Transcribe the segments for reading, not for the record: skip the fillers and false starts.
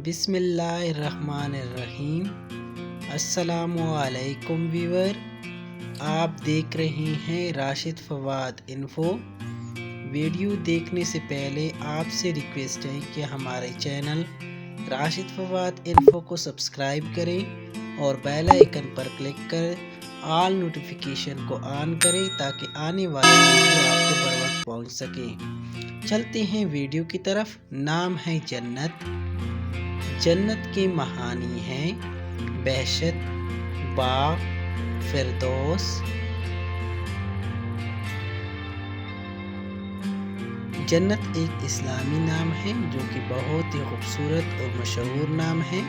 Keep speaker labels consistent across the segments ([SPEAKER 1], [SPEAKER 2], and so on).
[SPEAKER 1] بسم اللہ الرحمن الرحیم۔ السلام علیکم ویور، آپ دیکھ رہے ہیں راشد فواد انفو۔ ویڈیو دیکھنے سے پہلے آپ سے ریکویسٹ ہے کہ ہمارے چینل راشد فواد انفو کو سبسکرائب کریں اور بیل آئیکن پر کلک کر آل نوٹیفیکیشن کو آن کریں تاکہ آنے والی ویڈیو آپ کو بر وقت پہنچ سکے۔ چلتے ہیں ویڈیو کی طرف۔ نام ہے جنت۔ جنت کے معانی ہیں بہشت، باغ، فردوس۔ جنت ایک اسلامی نام ہے جو کہ بہت ہی خوبصورت اور مشہور نام ہے۔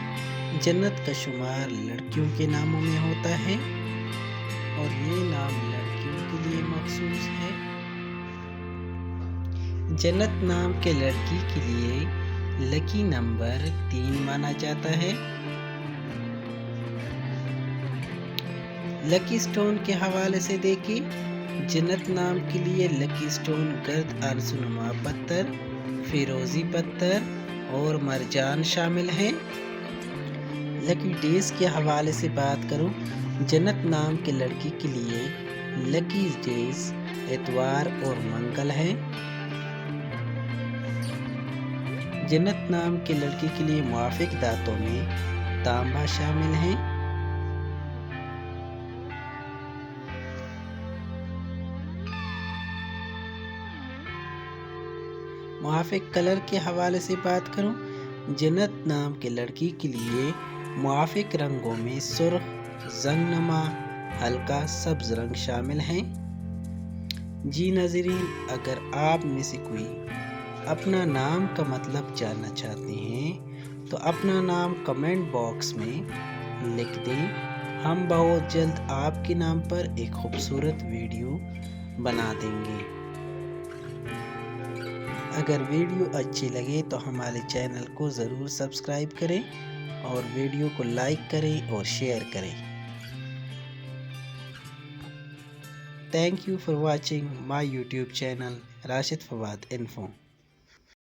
[SPEAKER 1] جنت کا شمار لڑکیوں کے ناموں میں ہوتا ہے اور یہ نام لڑکیوں کے لیے مخصوص ہے۔ جنت نام کے لڑکی کے لیے لکی نمبر 3 مانا جاتا ہے۔ لکی سٹون کے حوالے سے دیکھیں، جنت نام کے لیے لکی سٹون گرد آرزونما پتھر، فیروزی پتھر اور مرجان شامل ہیں۔ لکی ڈیز کے حوالے سے بات کروں، جنت نام کے لڑکی کے لیے لکی ڈیز اتوار اور منگل ہیں۔ جنت نام کے لڑکی کے لیے موافق دھاتوں میں تانبا شامل ہیں۔ موافق کلر کے حوالے سے بات کروں، جنت نام کے لڑکی کے لیے موافق رنگوں میں سرخ، زنگ نما، ہلکا سبز رنگ شامل ہیں۔ جی ناظرین، اگر آپ میں سے کوئی اپنا نام کا مطلب جاننا چاہتے ہیں تو اپنا نام کمنٹ باکس میں لکھ دیں۔ ہم بہت جلد آپ کے نام پر ایک خوبصورت ویڈیو بنا دیں گے۔ اگر ویڈیو اچھی لگے تو ہمارے چینل کو ضرور سبسکرائب کریں اور ویڈیو کو لائک کریں اور شیئر کریں۔ Thank you for watching my YouTube channel Rashid Fawad Info.